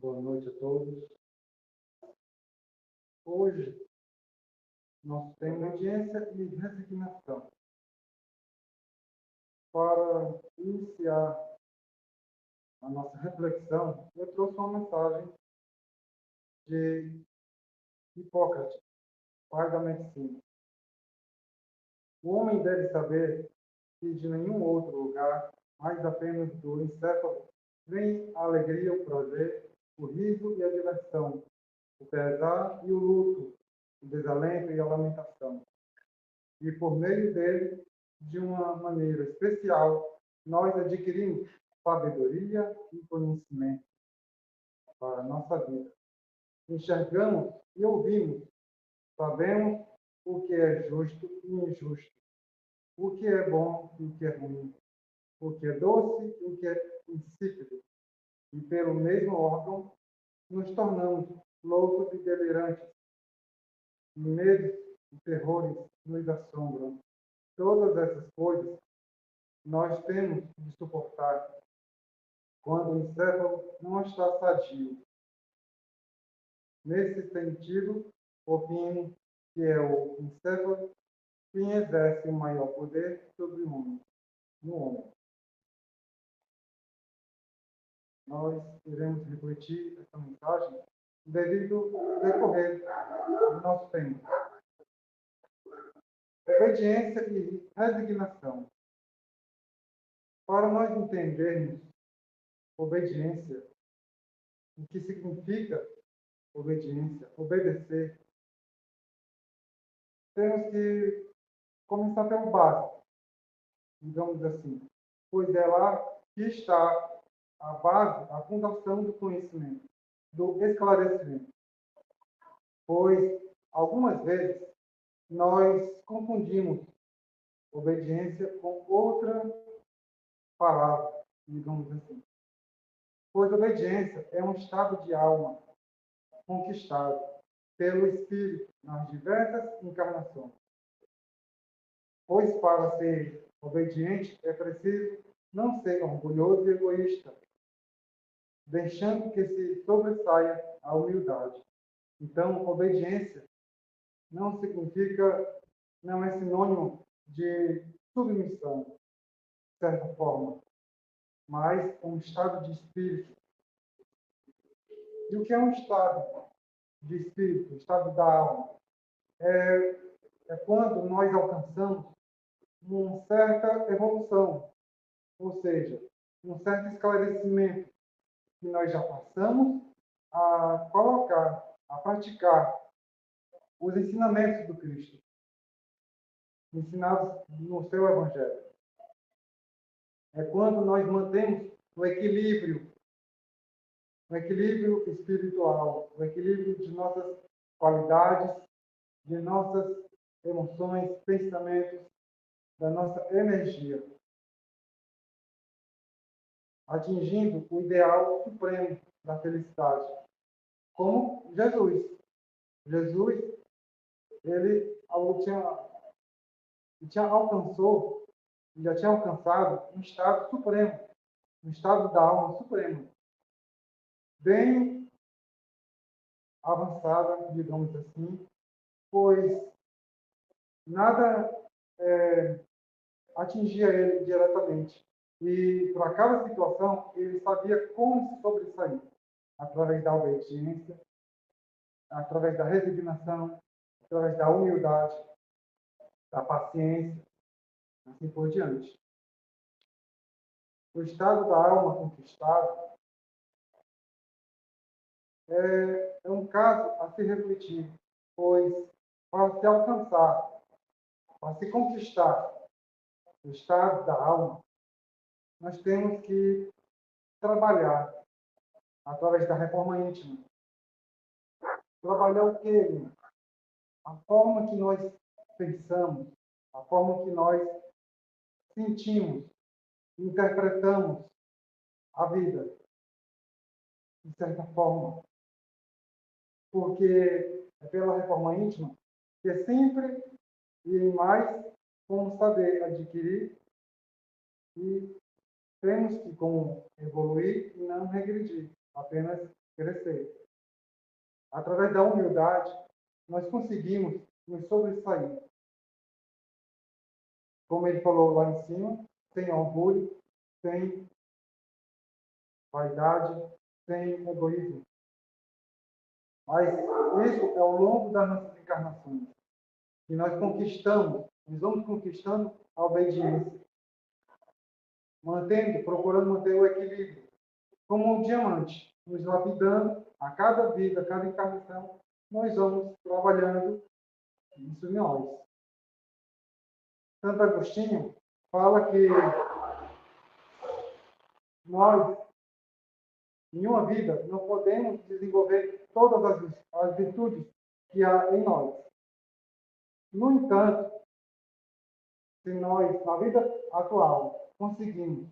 Boa noite a todos. Hoje, nosso tema é audiência e resignação. Para iniciar a nossa reflexão, eu trouxe uma mensagem de Hipócrates, pai da medicina. O homem deve saber que de nenhum outro lugar, mais apenas do encéfalo, vem a alegria, o prazer, o riso e a diversão, o pesar e o luto, o desalento e a lamentação. E por meio dele, de uma maneira especial, nós adquirimos sabedoria e conhecimento para a nossa vida. Enxergamos e ouvimos, sabemos o que é justo e injusto, o que é bom e o que é ruim, o que é doce e o que é insípido. E pelo mesmo órgão, nos tornamos loucos e delirantes. E medos e terrores nos assombram. Todas essas coisas nós temos de suportar quando o encéfalo não está sadio. Nesse sentido, opino que é o encéfalo quem exerce o maior poder sobre o homem, no homem. Nós iremos refletir essa mensagem devido ao decorrer do nosso tempo. Obediência e resignação. Para nós entendermos obediência, o que significa obediência, obedecer, temos que começar pelo básico, digamos assim, pois é lá que está a base, a fundação do conhecimento, do esclarecimento. Pois, algumas vezes, nós confundimos obediência com outra palavra, digamos assim. Pois obediência é um estado de alma conquistado pelo Espírito nas diversas encarnações. Pois para ser obediente é preciso não ser orgulhoso e egoísta, deixando que se sobressaia a humildade. Então, obediência não significa, não é sinônimo de submissão, de certa forma, mas um estado de espírito. E o que é um estado de espírito, um estado da alma? É quando nós alcançamos uma certa evolução, ou seja, um certo esclarecimento que nós já passamos a colocar, a praticar os ensinamentos do Cristo, ensinados no seu Evangelho. É quando nós mantemos o equilíbrio espiritual, o equilíbrio de nossas qualidades, de nossas emoções, pensamentos, da nossa energia, atingindo o ideal supremo da felicidade, como Jesus. Jesus, ele já tinha alcançado um estado supremo, um estado da alma supremo, bem avançada, digamos assim, pois nada atingia ele diretamente. E para cada situação, ele sabia como se sobressair, através da obediência, através da resignação, através da humildade, da paciência, assim por diante. O estado da alma conquistado é um caso a se refletir, pois para se alcançar, para se conquistar o estado da alma, nós temos que trabalhar através da reforma íntima. Trabalhar o quê, irmão? A forma que nós pensamos, a forma que nós sentimos, interpretamos a vida, de certa forma. Porque é pela reforma íntima que é sempre e mais vamos saber adquirir e temos que como evoluir e não regredir, apenas crescer. Através da humildade, nós conseguimos nos sobressair. Como ele falou lá em cima, sem orgulho, sem vaidade, sem egoísmo. Mas isso é ao longo das nossas encarnações. E nós vamos conquistando a obediência. Procurando manter o equilíbrio. Como um diamante, nos lapidando a cada vida, a cada encarnação, nós vamos trabalhando isso em nós. Santo Agostinho fala que nós, em uma vida, não podemos desenvolver todas as virtudes que há em nós. No entanto, se nós, na vida atual, conseguimos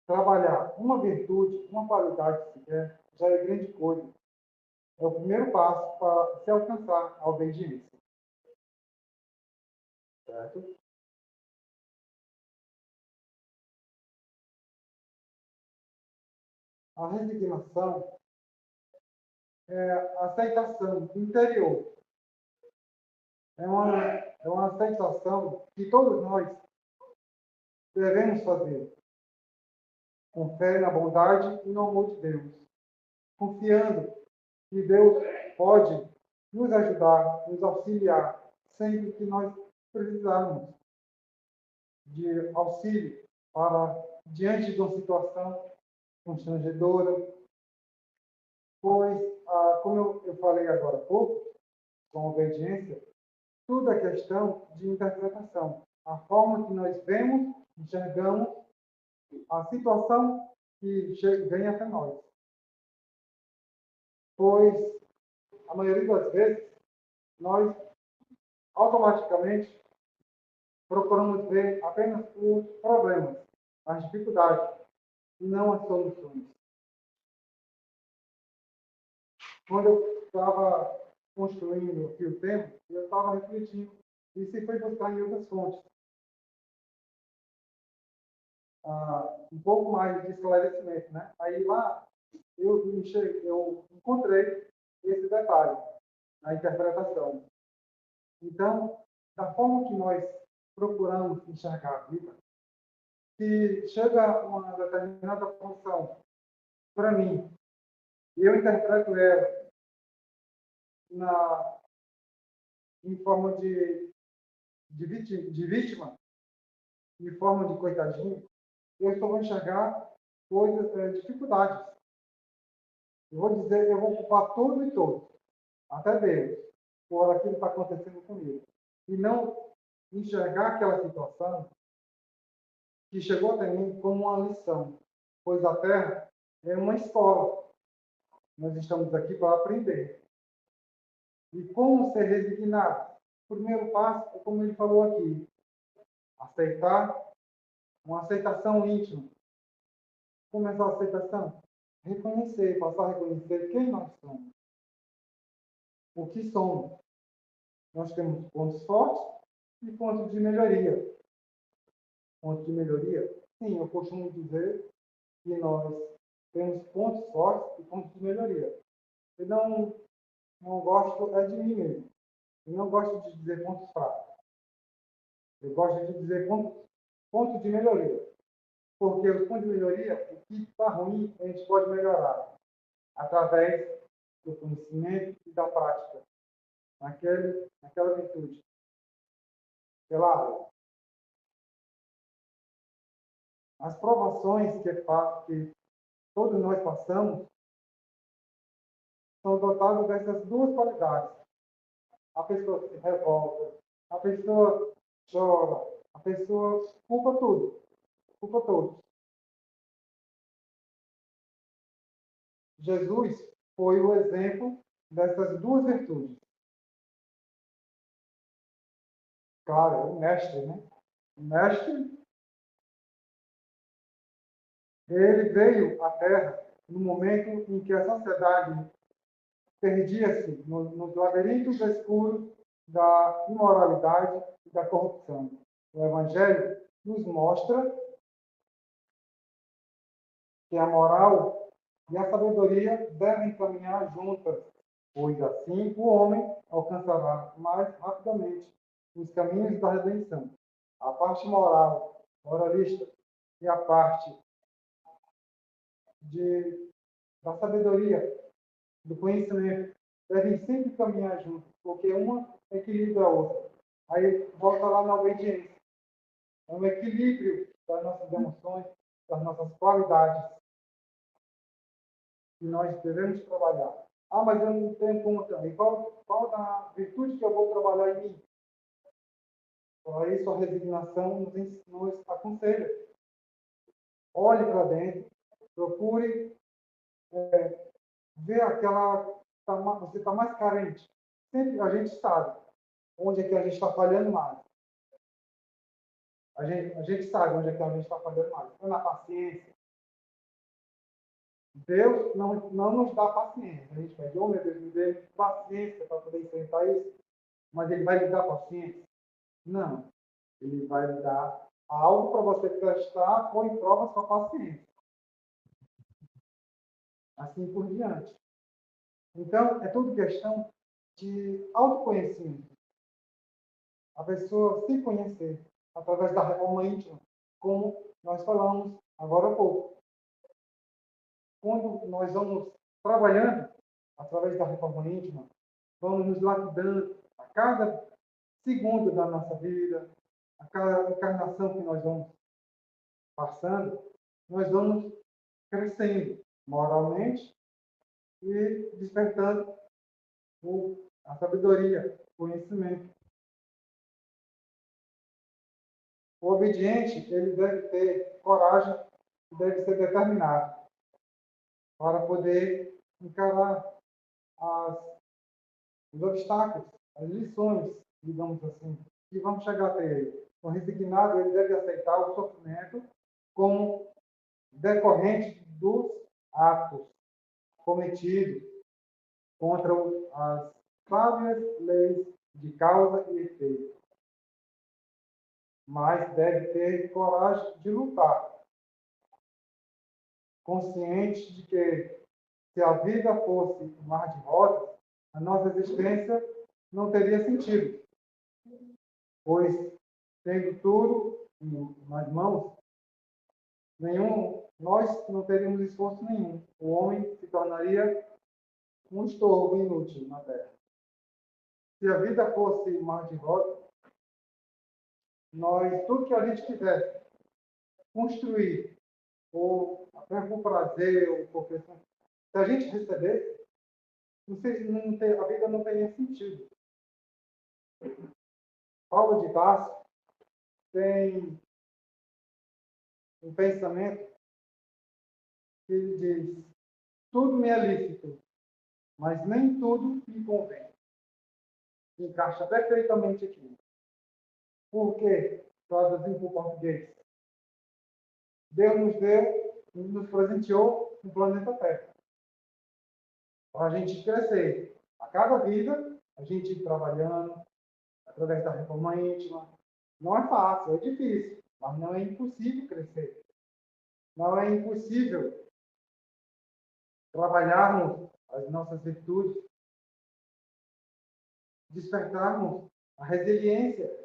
trabalhar uma virtude, uma qualidade sequer, já é grande coisa. É o primeiro passo para se alcançar a obediência. Certo? A resignação é a aceitação interior. É uma aceitação que todos nós devemos fazer, com fé na bondade e no amor de Deus, confiando que Deus pode nos ajudar, nos auxiliar, sempre que nós precisarmos de auxílio para diante de uma situação constrangedora, pois, como eu falei agora há pouco, com obediência, tudo é questão de interpretação. A forma que nós vemos, enxergamos a situação que vem até nós. Pois, a maioria das vezes, nós automaticamente procuramos ver apenas os problemas, as dificuldades, e não as soluções. Quando eu estava construindo aqui o tema, eu estava refletindo e se foi buscar em outras fontes um pouco mais de esclarecimento, né? Aí lá eu encontrei esse detalhe na interpretação. Então, da forma que nós procuramos enxergar a vida, se chega uma determinada função para mim e eu interpreto ela em forma de vítima, em forma de coitadinho, eu só vou enxergar coisas, dificuldades. Eu vou culpar tudo e todos, até Deus, por aquilo que está acontecendo comigo. E não enxergar aquela situação que chegou até mim como uma lição, pois a Terra é uma escola. Nós estamos aqui para aprender. E como ser resignado? O primeiro passo é como ele falou aqui, aceitar, uma aceitação íntima. Como é essa aceitação? Reconhecer, passar a reconhecer quem nós somos. O que somos. Nós temos pontos fortes e pontos de melhoria. Pontos de melhoria? Sim, eu costumo dizer que nós temos pontos fortes e pontos de melhoria. Eu não gosto de mim mesmo. Eu não gosto de dizer pontos fracos. Eu gosto de dizer pontos de melhoria. Porque os pontos de melhoria, o que está ruim, a gente pode melhorar através do conhecimento e da prática naquela virtude. Pela área. As provações que todos nós passamos são dotadas dessas duas qualidades. A pessoa se revolta, a pessoa chora, a pessoa culpa tudo, culpa todos. Jesus foi o exemplo dessas duas virtudes. Claro, o mestre, né? O mestre, ele veio à Terra no momento em que a sociedade perdia-se nos labirintos escuros da imoralidade e da corrupção. O Evangelho nos mostra que a moral e a sabedoria devem caminhar juntas, pois assim o homem alcançará mais rapidamente os caminhos da redenção. A parte moral, moralista, e a parte de, da sabedoria, do conhecimento, devem sempre caminhar juntos, porque uma equilibra a outra. Aí volta lá na obediência. É um equilíbrio das nossas emoções, das nossas qualidades, que nós devemos trabalhar. Ah, mas eu não tenho conta. E qual a virtude que eu vou trabalhar em mim? Para isso, a resignação nos aconselha. Olhe para dentro, procure ver aquela. Você está mais carente. Sempre a gente sabe onde é que a gente está falhando mais. A gente sabe onde é que a gente está falhando mais. É na paciência. Deus não nos dá paciência. A gente pede, oh meu Deus, me dê paciência para poder enfrentar isso. Mas Ele vai lhe dar paciência? Não. Ele vai lhe dar algo para você testar, pôr em prova a sua paciência. Assim por diante. Então, é tudo questão de autoconhecimento. A pessoa se conhecer através da reforma íntima, como nós falamos agora há pouco. Quando nós vamos trabalhando através da reforma íntima, vamos nos lapidando a cada segundo da nossa vida, a cada encarnação que nós vamos passando, nós vamos crescendo moralmente e despertando a sabedoria, o conhecimento. O obediente, ele deve ter coragem, deve ser determinado para poder encarar os obstáculos, as lições, digamos assim, que vamos chegar até ele. O resignado, ele deve aceitar o sofrimento como decorrente dos atos cometidos contra as sábias leis de causa e efeito. Mas deve ter coragem de lutar, consciente de que se a vida fosse um mar de rosas, a nossa existência não teria sentido, pois, tendo tudo nas mãos, nós não teríamos esforço nenhum. O homem se tornaria um estorvo inútil na Terra. Se a vida fosse um mar de rosas, tudo que a gente quisesse construir, ou até por prazer, ou por questão, se a gente recebesse, a vida não teria sentido. Paulo de Tarso tem um pensamento que ele diz: tudo me é lícito, mas nem tudo me convém. Encaixa perfeitamente aqui. Por quê? Traduzindo para o português. Deus nos presenteou um planeta Terra. Para a gente crescer. A cada vida, a gente ir trabalhando, através da reforma íntima. Não é fácil, é difícil, mas não é impossível crescer. Não é impossível trabalharmos as nossas virtudes, despertarmos a resiliência.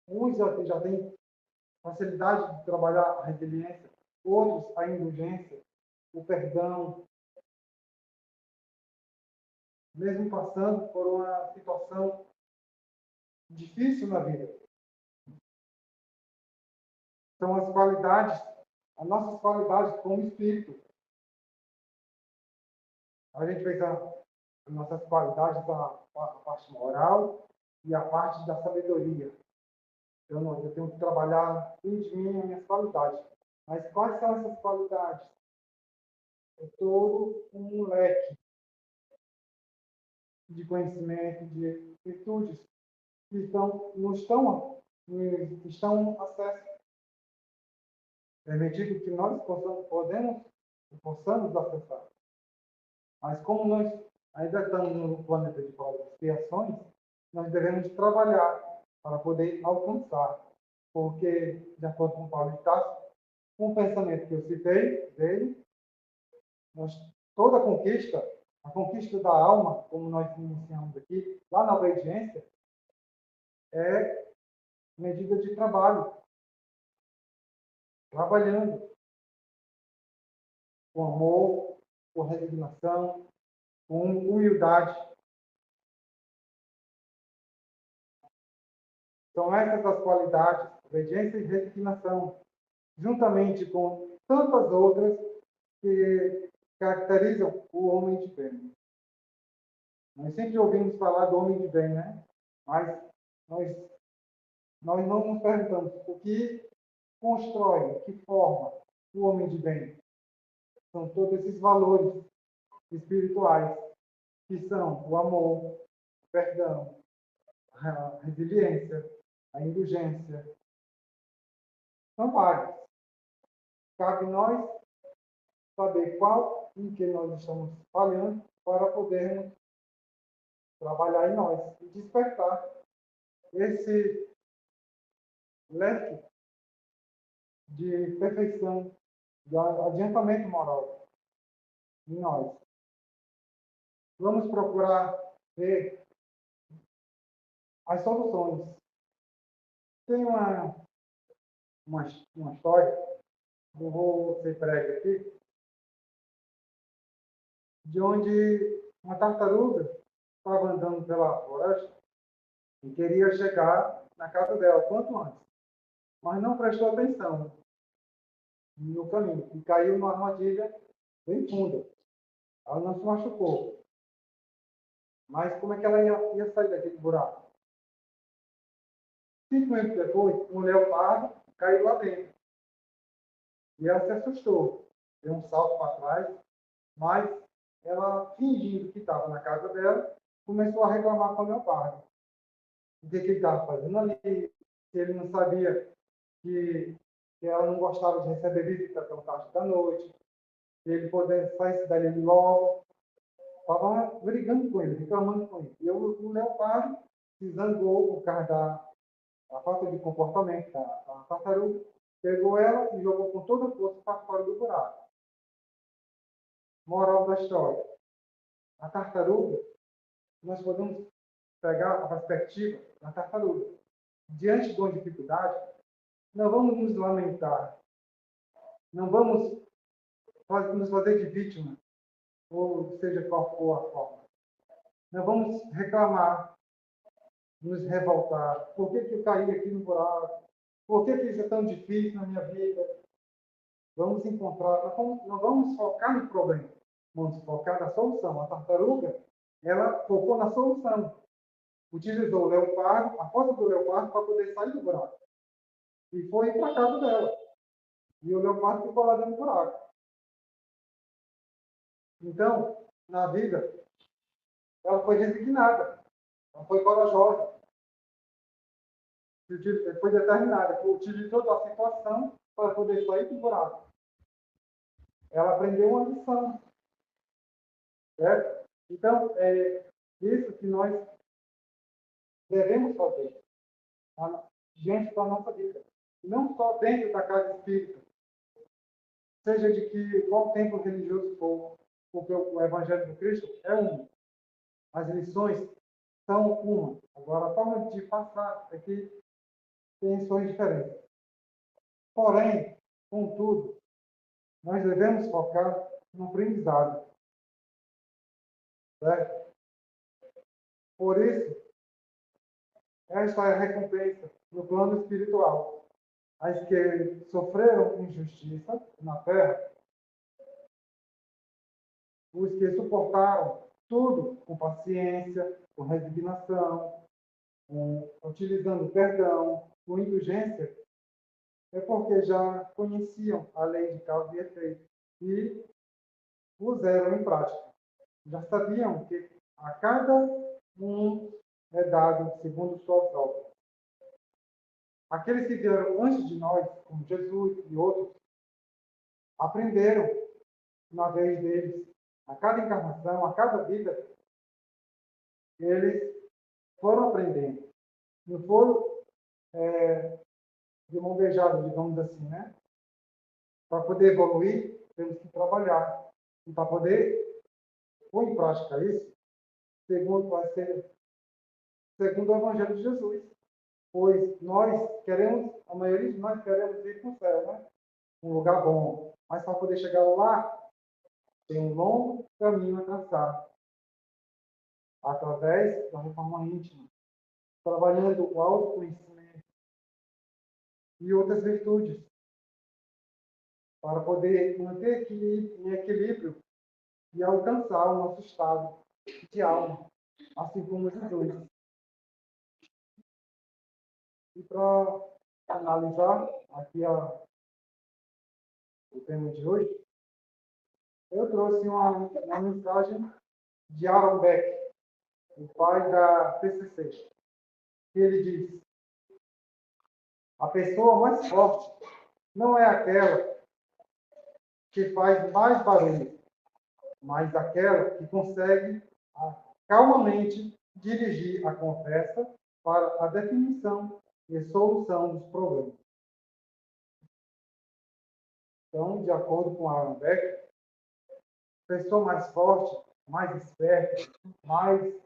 Uns já têm facilidade de trabalhar a resiliência, outros a indulgência, o perdão, mesmo passando por uma situação difícil na vida. São as qualidades, as nossas qualidades como espírito. A gente pensa as nossas qualidades, a parte moral e a parte da sabedoria. Eu tenho que trabalhar dentro de mim as minhas qualidades. Mas quais são essas qualidades? É todo um leque de conhecimento, de virtudes que não estão acesso. Permitido que nós possamos acessar. Mas como nós ainda estamos no planeta de provas e expiações, nós devemos trabalhar para poder alcançar. Porque, de acordo com Paulo de Tarso, um pensamento que eu citei dele, Nós, toda a conquista da alma, como nós iniciamos aqui, lá na obediência, é medida de trabalho, trabalhando com amor, com resignação, com humildade. São essas as qualidades, obediência e resignação, juntamente com tantas outras que caracterizam o homem de bem. Nós sempre ouvimos falar do homem de bem, né? Mas nós não nos perguntamos o que constrói, o que forma o homem de bem. São todos esses valores espirituais, que são o amor, o perdão, a resiliência, a indulgência. São vários. Cabe nós saber qual em que nós estamos falhando para podermos trabalhar em nós e despertar esse leque de perfeição, de adiantamento moral em nós. Vamos procurar ver as soluções. Tem uma história, não vou ser breve aqui, de onde uma tartaruga estava andando pela floresta e queria chegar na casa dela quanto antes, mas não prestou atenção no caminho e caiu numa armadilha bem funda. Ela não se machucou, mas como é que ela ia sair daquele buraco? 5 minutos depois, um leopardo caiu lá dentro e ela se assustou, deu um salto para trás, mas ela, fingindo que estava na casa dela, começou a reclamar com o leopardo. O que ele estava fazendo ali, se ele não sabia que ela não gostava de receber visita pela parte da noite, que ele pudesse sair dali logo. Estava brigando com ele, reclamando com ele. E o leopardo se zangou por causa da falta de comportamento da tartaruga, pegou ela e jogou com toda a força para fora do buraco. Moral da história. A tartaruga, nós podemos pegar a perspectiva da tartaruga. Diante de uma dificuldade, não vamos nos lamentar, não vamos nos fazer de vítima, ou seja qual for a forma. Não vamos reclamar, nos revoltar. Por que eu caí aqui no buraco? Por que isso é tão difícil na minha vida? Vamos encontrar, não vamos focar no problema, vamos focar na solução. A tartaruga, ela focou na solução. Utilizou o leopardo, a força do leopardo para poder sair do buraco. E foi para a casa dela. E o leopardo ficou lá dentro do buraco. Então, na vida, ela foi resignada, ela foi corajosa, foi determinada, utilizou da situação para poder sair do buraco. Ela aprendeu uma lição, certo? Então, é isso que nós devemos fazer diante da nossa vida. Não só dentro da casa espírita, seja de que qual templo religioso for, porque o Evangelho do Cristo é um. As lições são uma. Agora, a forma de passar é que tem suas diferenças. Porém, contudo, nós devemos focar no aprendizado. Certo? Por isso, esta é a recompensa no plano espiritual. As que sofreram injustiça na terra, os que suportaram tudo com paciência, com resignação, utilizando perdão, com indulgência, é porque já conheciam a lei de causa e efeito e puseram em prática. Já sabiam que a cada um é dado segundo suas obras. Aqueles que vieram antes de nós, como Jesus e outros, aprenderam na vez deles, a cada encarnação, a cada vida, eles foram aprendendo. Não foram de mão beijada, digamos assim, né? Para poder evoluir, temos que trabalhar. E para poder pôr em prática isso, vai ser segundo o Evangelho de Jesus. Pois a maioria de nós queremos ir para o céu, né? Um lugar bom. Mas para poder chegar lá, tem um longo caminho a traçar. Através da reforma íntima, trabalhando o autoconhecimento e outras virtudes, para poder manter em equilíbrio e alcançar o nosso estado de alma, assim como Jesus. E para analisar aqui o tema de hoje, eu trouxe uma mensagem de Aaron Beck, o pai da TCC, que ele diz: a pessoa mais forte não é aquela que faz mais barulho, mas aquela que consegue calmamente dirigir a conversa para a definição e solução dos problemas. Então, de acordo com Aaron Beck, a pessoa mais forte, mais esperta, mais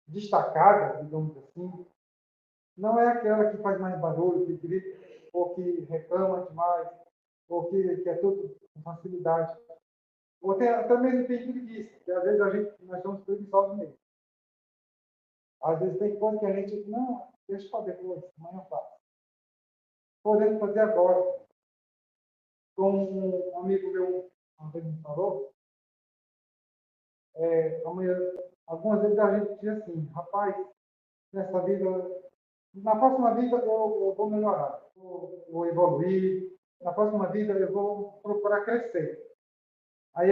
destacada, digamos assim, não é aquela que faz mais barulho, que grita, ou que reclama demais, ou que quer tudo com facilidade. Ou até mesmo tem preguiça, que às vezes nós somos preguiçosos mesmo. Às vezes tem coisa que a gente, não, deixa para depois, amanhã eu faço. Podemos fazer agora. Como um amigo meu uma vez me falou, amanhã, algumas vezes a gente diz assim, rapaz, nessa vida, na próxima vida eu vou melhorar, vou evoluir, na próxima vida eu vou procurar crescer. Aí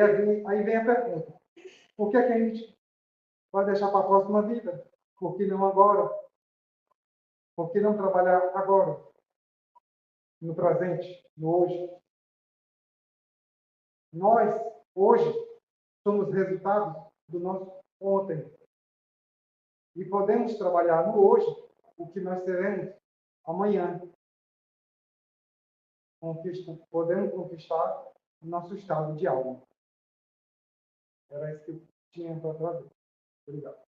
vem a pergunta, por que a gente vai deixar para a próxima vida? Por que não agora? Por que não trabalhar agora? No presente, no hoje? Nós, hoje, somos resultados do nosso ontem. E podemos trabalhar no hoje o que nós seremos amanhã. Podemos conquistar o nosso estado de alma. Era isso que eu tinha para trazer. Obrigado.